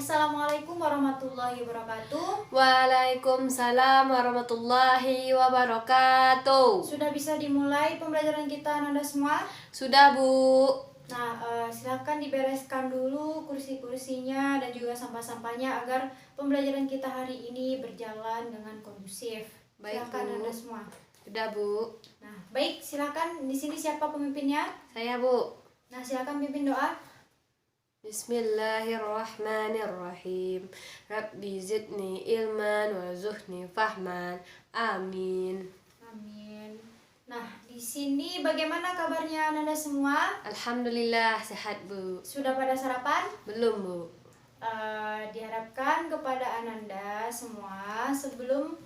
Assalamualaikum warahmatullahi wabarakatuh. Waalaikumsalam warahmatullahi wabarakatuh. Sudah bisa dimulai pembelajaran kita Nanda semua? Sudah, Bu. Nah, silakan dibereskan dulu kursi-kursinya dan juga sampah-sampahnya agar pembelajaran kita hari ini berjalan dengan kondusif. Baik, Silakan Bu. Nanda semua. Sudah, Bu. Nah, baik, silakan. Di sini siapa pemimpinnya? Saya, Bu. Nah, silakan pimpin doa. Bismillahirrahmanirrahim. Rabbi zidni ilman warzuqni fahman. Amin. Amin. Nah, di sini bagaimana kabarnya Nanda semua? Alhamdulillah sehat, Bu. Sudah pada sarapan? Belum, Bu. Diharapkan kepada Ananda semua sebelum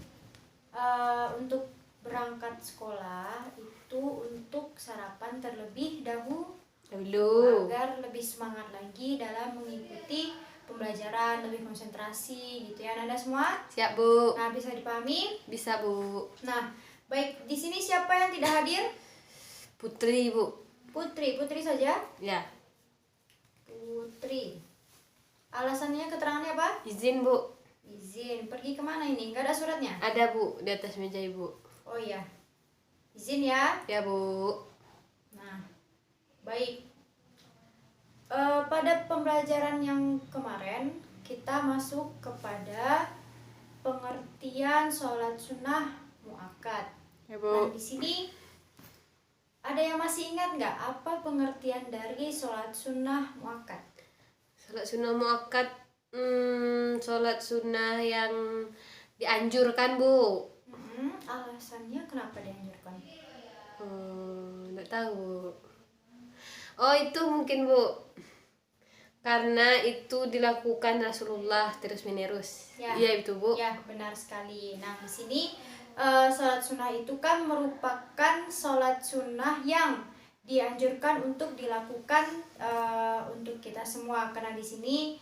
untuk berangkat sekolah itu untuk sarapan terlebih dahulu agar lebih semangat lagi dalam mengikuti pembelajaran, lebih konsentrasi gitu ya Ananda semua. Siap, Bu. Nah, bisa dipahami? Bisa, Bu. Nah, baik, di sini siapa yang tidak hadir? Putri, Bu. Putri saja. Ya. Putri. Alasannya, keterangannya apa? Izin, Bu. Izin. Pergi kemana ini? Nggak ada suratnya? Ada, Bu, di atas meja Ibu. Oh iya. Izin ya. Ya, Bu. Nah, baik. Pada pembelajaran yang kemarin kita masuk kepada pengertian sholat sunnah muakkad. Ya, Nah, Bu. di sini ada yang masih ingat nggak apa pengertian dari sholat sunnah muakkad? Sholat sunnah muakkad, sholat sunnah yang dianjurkan, Bu. Alasannya kenapa dianjurkan? Nggak tahu. Oh, itu mungkin, Bu, karena itu dilakukan Rasulullah terus menerus. Ya. Iya, itu, Bu. Ya, benar sekali. Nah, di sini sholat sunnah itu kan merupakan sholat sunnah yang dianjurkan untuk dilakukan untuk kita semua, karena di sini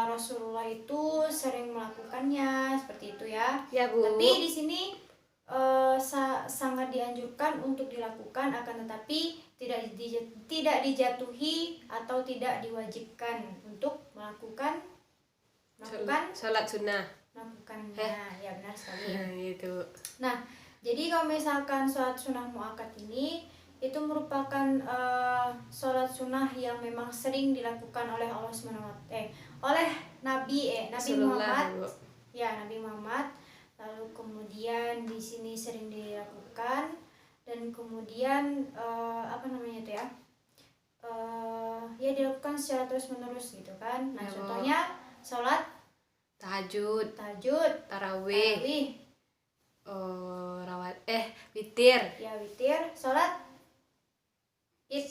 Rasulullah itu sering melakukannya seperti itu ya. Ya, Bu. Tapi di sini sangat dianjurkan untuk dilakukan, akan tetapi tidak dijatuhi atau tidak diwajibkan untuk melakukan sholat sunnah. melakukannya. Ya, benar sekali. Gitu. Nah, jadi kalau misalkan sholat sunnah muakkad ini itu merupakan sholat sunnah yang memang sering dilakukan oleh Allah oleh Nabi Rasulullah, Muhammad. Bu. Ya, Nabi Muhammad. Lalu kemudian di sini sering dilakukan dan kemudian ya dilakukan secara terus menerus gitu kan. Nah, Ya, Bu. contohnya sholat Tahajud, tarawih, witir. Ya, witir, sholat id,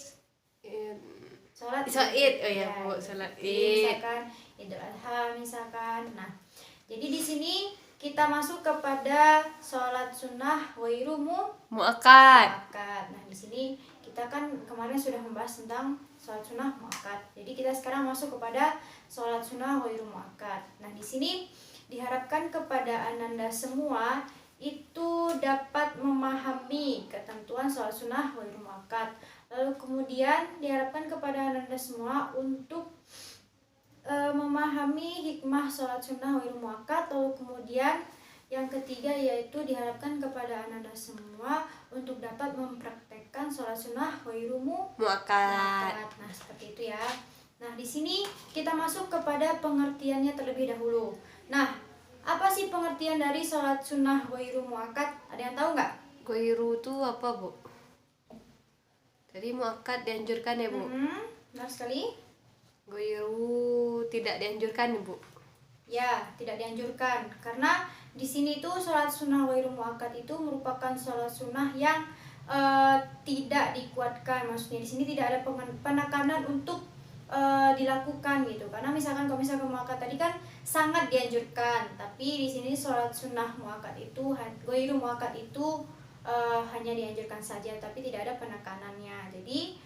sholat Id. Oh ya, Bu, sholat id. misalkan Idul Adha misalkan. Nah, jadi di sini kita masuk kepada sholat sunnah wairu Muakkad. muakkad. Nah, di sini kita kan kemarin sudah membahas tentang sholat sunnah muakkad. Jadi kita sekarang masuk kepada sholat sunnah wairu muakkad. Nah, di sini diharapkan kepada Ananda semua itu dapat memahami ketentuan sholat sunnah wairu muakkad. Lalu kemudian diharapkan kepada Ananda semua untuk memahami hikmah sholat sunnah wairu muakkad. Lalu kemudian yang ketiga yaitu diharapkan kepada Ananda semua untuk dapat mempraktekkan sholat sunnah wairu Muakkad. Nah, seperti itu ya. Nah, di sini kita masuk kepada pengertiannya terlebih dahulu. Nah, apa sih pengertian dari sholat sunnah wairu muakkad? Ada yang tahu nggak? Ghairu itu apa, Bu? Jadi muakkad dianjurkan ya, Bu? Benar sekali. Ghairu tidak dianjurkan, Bu? Ya, tidak dianjurkan. Karena di sini tuh sholat sunnah wairu muakkad itu merupakan sholat sunnah yang tidak dikuatkan. Maksudnya di sini tidak ada penekanan untuk dilakukan gitu. Karena misalkan kalau misalkan muakkad tadi kan sangat dianjurkan, tapi di sini sholat sunnah muakkad itu wairu muakkad itu hanya dianjurkan saja, tapi tidak ada penekanannya. Jadi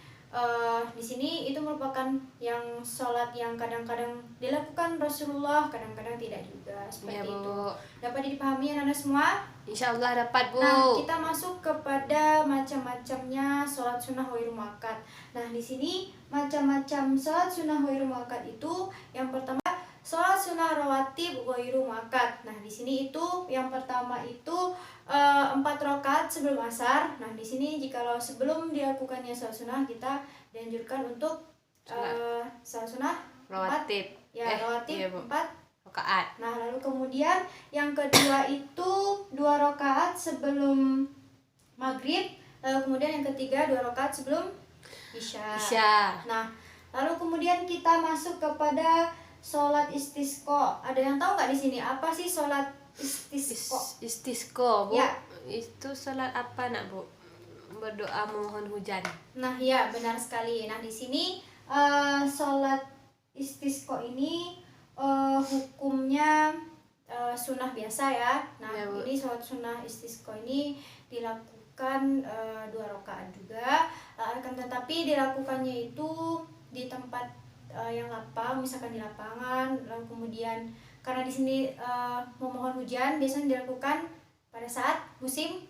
di sini itu merupakan yang sholat yang kadang-kadang dilakukan Rasulullah, kadang-kadang tidak juga, seperti Ya, Bu. itu. Dapat dipahami Anda semua? Insya Allah dapat, Bu. Nah, kita masuk kepada macam-macamnya sholat sunnah wairu muakkad. Nah, di sini macam-macam sholat sunnah wairu muakkad itu yang pertama sholat sunnah rawatib ghairu muakkad. Nah, di sini itu yang pertama itu 4 rakaat sebelum asar. Nah, di sini jikalau sebelum dilakukannya salat sunnah, kita dianjurkan untuk salat sunnah 4 Rawatib. rawatib Iya, Bu. 4 Rakaat. Nah, lalu kemudian yang kedua itu 2 rakaat sebelum maghrib, lalu kemudian yang ketiga 2 rakaat sebelum isya. Nah, lalu kemudian kita masuk kepada sholat istisqa. Ada yang tahu nggak di sini apa sih sholat istisqa? Istisqa, Bu. Ya. Itu salat apa nak, Bu? Berdoa memohon hujan. Nah, ya benar sekali. Nah, di sini sholat istisqa ini hukumnya sunnah biasa ya. Nah, Ya, Bu. ini sholat sunnah istisqa ini dilakukan 2 rakaat juga. Akan tetapi dilakukannya itu di tempat yang lapang, misalkan di lapangan. Lalu kemudian karena di sini memohon hujan biasanya dilakukan pada saat musim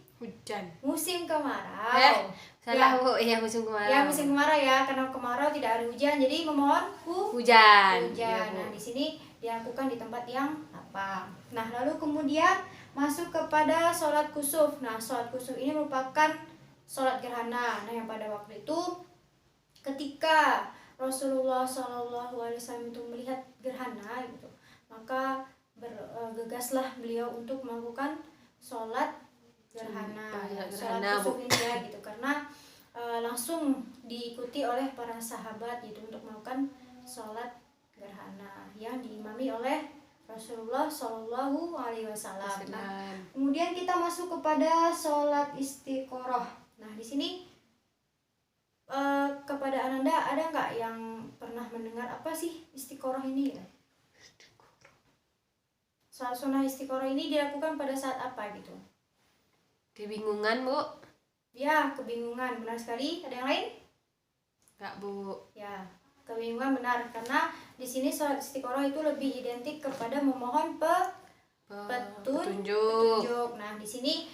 kemarau. Salah, Ya. Bu. Iya, musim kemarau. Ya, musim kemarau ya, karena kemarau tidak ada hujan, jadi memohon hujan. hujan. Iya, Bu. Nah, di sini dilakukan di tempat yang lapang. Nah, lalu kemudian masuk kepada sholat kusuf. Nah, sholat kusuf ini merupakan sholat gerhana. Nah, yang pada waktu itu ketika Rasulullah SAW itu melihat gerhana gitu, maka bergegaslah beliau untuk melakukan sholat gerhana, sholat kusuf ini ya gitu, karena langsung diikuti oleh para sahabat itu untuk melakukan sholat gerhana yang diimami oleh Rasulullah SAW. Nah, kemudian kita masuk kepada sholat istiqoroh. Nah, di sini kepada Ananda ada nggak yang pernah mendengar apa sih istiqoroh ini? Sholat sunnah istiqoroh ini dilakukan pada saat apa gitu? Kebingungan, Bu? Ya, kebingungan, benar sekali. Ada yang lain? Enggak, Bu. Ya, kebingungan benar, karena di sini sholat istiqoroh itu lebih identik kepada memohon petunjuk. Nah, di sini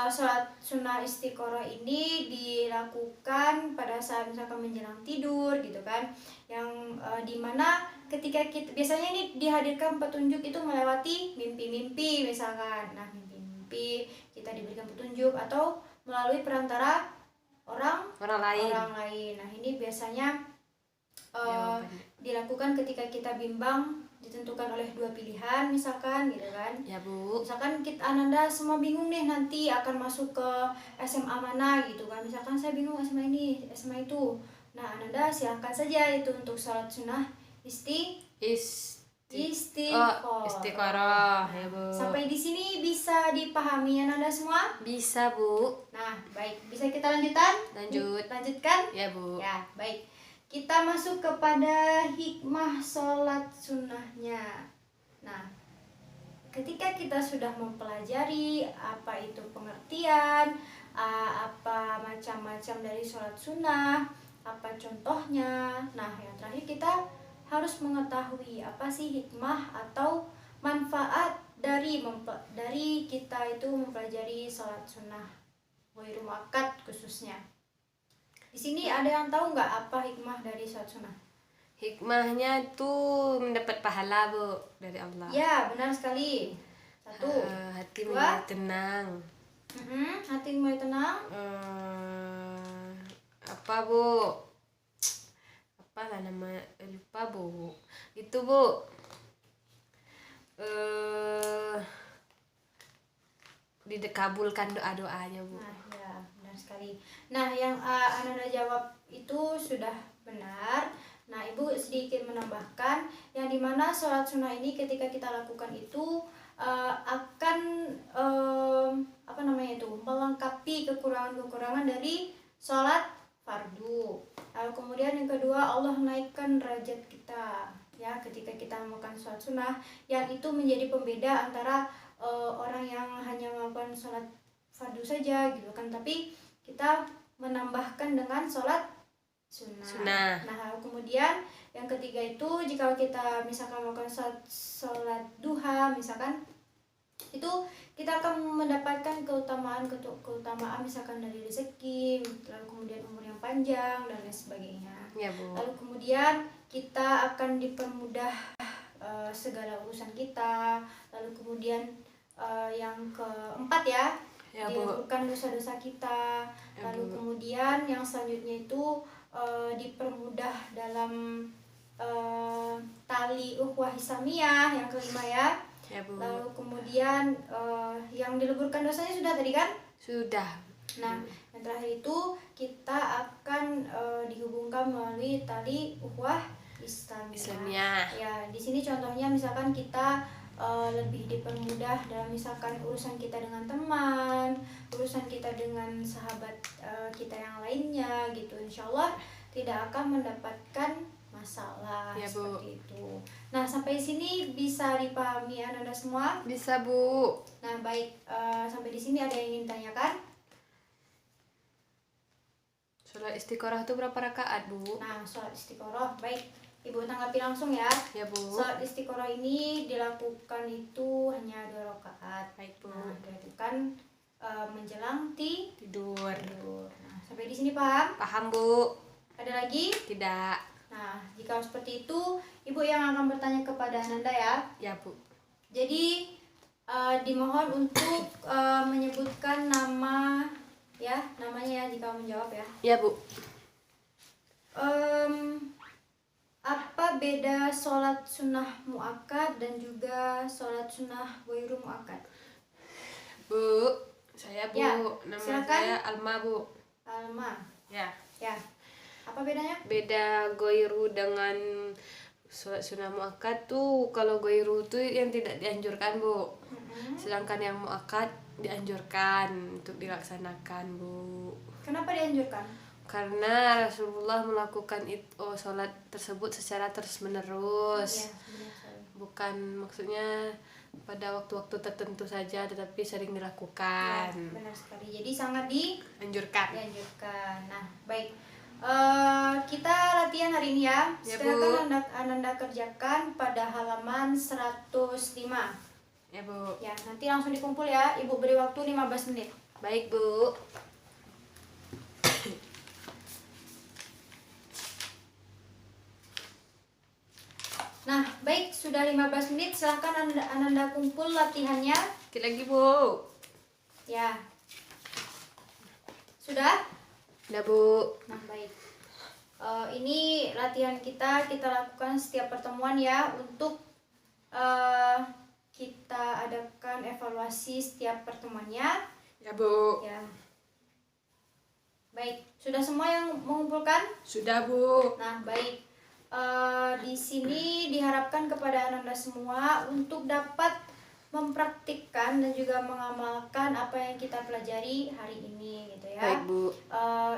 sholat sunnah istiqoroh ini dilakukan pada saat misalkan menjelang tidur gitu kan, yang dimana ketika kita biasanya ini dihadirkan petunjuk itu melewati mimpi-mimpi misalkan. Nah, mimpi-mimpi kita diberikan petunjuk atau melalui perantara orang lain. Nah, ini biasanya dilakukan ketika kita bimbang, ditentukan oleh 2 pilihan misalkan gitu kan. Ya, Bu. Misalkan Ananda semua bingung nih nanti akan masuk ke SMA mana gitu kan. Misalkan saya bingung SMA ini, SMA itu. Nah, Ananda silakan saja itu untuk sholat sunnah istiqoroh ya, Bu. Sampai di sini bisa dipahami Ananda semua? Bisa, Bu. Nah, baik. Bisa kita lanjutkan? Ya, Bu. Ya, baik. Kita masuk kepada hikmah sholat sunnahnya. Nah, ketika kita sudah mempelajari apa itu pengertian, apa macam-macam dari sholat sunnah, apa contohnya. Nah, yang terakhir kita harus mengetahui apa sih hikmah atau manfaat dari kita itu mempelajari sholat sunnah ghairu muakkad khususnya. Di sini ada yang tahu nggak apa hikmah dari sholat sunnah? Hikmahnya itu mendapat pahala, Bu, dari Allah. Ya, benar sekali. 1, hati 2, mulai tenang. Hati mulai tenang. Apa, Bu? Apalah nama, lupa, Bu. Itu, Bu. Dikabulkan doa-doanya, Bu. Nah, ya, benar sekali. Nah, yang Ananda jawab itu sudah benar. Nah, Ibu sedikit menambahkan yang dimana sholat sunnah ini ketika kita lakukan itu akan melengkapi kekurangan-kekurangan dari sholat fardu. Lalu kemudian yang kedua, Allah naikkan derajat kita ya ketika kita melakukan sholat sunnah, yang itu menjadi pembeda antara orang yang hanya melakukan sholat fardu saja gitu kan, tapi kita menambahkan dengan sholat sunnah. Nah, lalu kemudian yang ketiga itu jika kita misalkan melakukan sholat duha misalkan, itu kita akan mendapatkan keutamaan misalkan dari rezeki, lalu kemudian umur yang panjang dan lain sebagainya. Ya, Bu. Lalu kemudian kita akan dipermudah segala urusan kita. Lalu kemudian yang keempat ya, Ya, Bu. diampunkan dosa-dosa kita. Ya, Lalu Bu. kemudian yang selanjutnya itu dipermudah dalam tali ukhuwah Islamiyah, yang kelima ya. Ya, Bu. Lalu kemudian yang dileburkan dosanya sudah tadi kan? Sudah. Nah, yang terakhir itu kita akan dihubungkan melalui tali ukhuwah Islamiyah. Ya, di sini contohnya misalkan kita lebih dipermudah dalam misalkan urusan kita dengan teman, urusan kita dengan sahabat kita yang lainnya gitu. Insya Allah tidak akan mendapatkan masalah. Ya, Bu. Seperti itu. Nah, sampai sini bisa dipahami Anda semua? Bisa, Bu. Nah, baik, sampai di sini ada yang ingin tanyakan? Sholat istiqoroh itu berapa rakaat, Bu? Nah, sholat istiqoroh, baik, Ibu tanggapi langsung ya. Ya, Bu. Sholat istiqoroh ini dilakukan itu hanya 2 rakaat. Baik, Bu. Nah, dilakukan menjelang Tidur. tidur. Nah, sampai di sini paham? Paham, Bu? Ada lagi? Tidak. Nah, jika seperti itu, Ibu yang akan bertanya kepada Ananda ya. Ya, Bu. Jadi dimohon untuk menyebutkan nama ya, namanya ya jika menjawab ya. Ya, Bu. Apa beda sholat sunnah muakkad dan juga sholat sunnah ghairu muakkad? Bu, saya Bu. Ya, Nama silakan. saya Alma, Bu. Alma. Ya. Ya. Apa bedanya? Beda goiru dengan sholat sunnah muakkad tuh, kalau goiru tuh yang tidak dianjurkan, Bu. Sedangkan yang muakkad dianjurkan untuk dilaksanakan, Bu. Kenapa dianjurkan? Karena Rasulullah melakukan sholat tersebut secara Ya, terus-menerus. benar sekali. Bukan maksudnya pada waktu-waktu tertentu saja, tetapi sering Ya, dilakukan. benar sekali. Jadi sangat Anjurkan. dianjurkan. Nah, baik. Kita latihan hari ini ya. Ya, Silakan Bu. Ananda kerjakan pada halaman 105. Ya, Bu. Ya, nanti langsung dikumpul ya. Ibu beri waktu 15 menit. Baik, Bu. Nah, baik, sudah 15 menit. Silahkan Ananda kumpul latihannya. Sedikit lagi, Bu. Ya. Sudah? Udah, Bu. Nah, baik. Ini latihan kita lakukan setiap pertemuan ya, untuk kita adakan evaluasi setiap pertemuannya. Ya, Bu. Ya. Baik, sudah semua yang mengumpulkan? Sudah, Bu. Nah, baik. Di sini diharapkan kepada Ananda semua untuk dapat mempraktikkan dan juga mengamalkan apa yang kita pelajari hari ini gitu ya. Baik, Bu.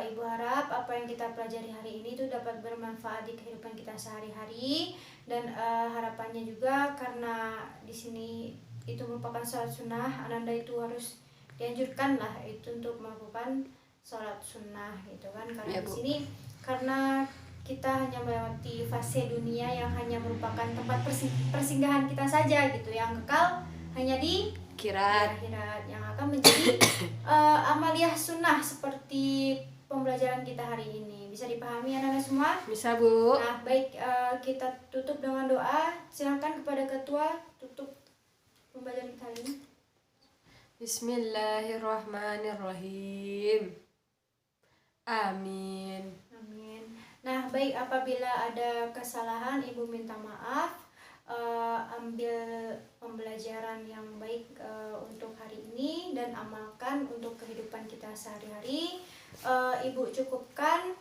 Ibu harap apa yang kita pelajari hari ini itu dapat bermanfaat di kehidupan kita sehari-hari, dan harapannya juga karena di sini itu merupakan sholat sunnah, Ananda itu harus dianjurkan lah itu untuk melakukan sholat sunnah gitu kan, karena Ya, di Bu. sini karena kita hanya melewati fase dunia yang hanya merupakan tempat persinggahan kita saja gitu, yang kekal hanya di Akhirat. akhirat, yang akan menjadi amaliyah sunnah seperti pembelajaran kita hari ini. Bisa dipahami anak-anak semua? Bisa, Bu. Nah, baik, kita tutup dengan doa. Silakan kepada ketua tutup pembelajaran kita hari ini. Bismillahirrahmanirrahim. Amin. Amin. Nah, baik, apabila ada kesalahan Ibu minta maaf. Ambil pembelajaran yang baik untuk hari ini dan amalkan untuk kehidupan kita sehari-hari. Ibu cukupkan.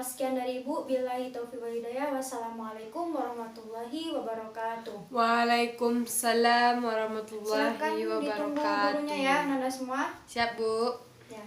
Sekian dari Ibu. Billahi taufiq wal hidayah. Wassalamualaikum warahmatullahi wabarakatuh. Waalaikumsalam Silakan warahmatullahi ditunggu wabarakatuh. gurunya ya, Nanda semua. Siap, Bu. Ya.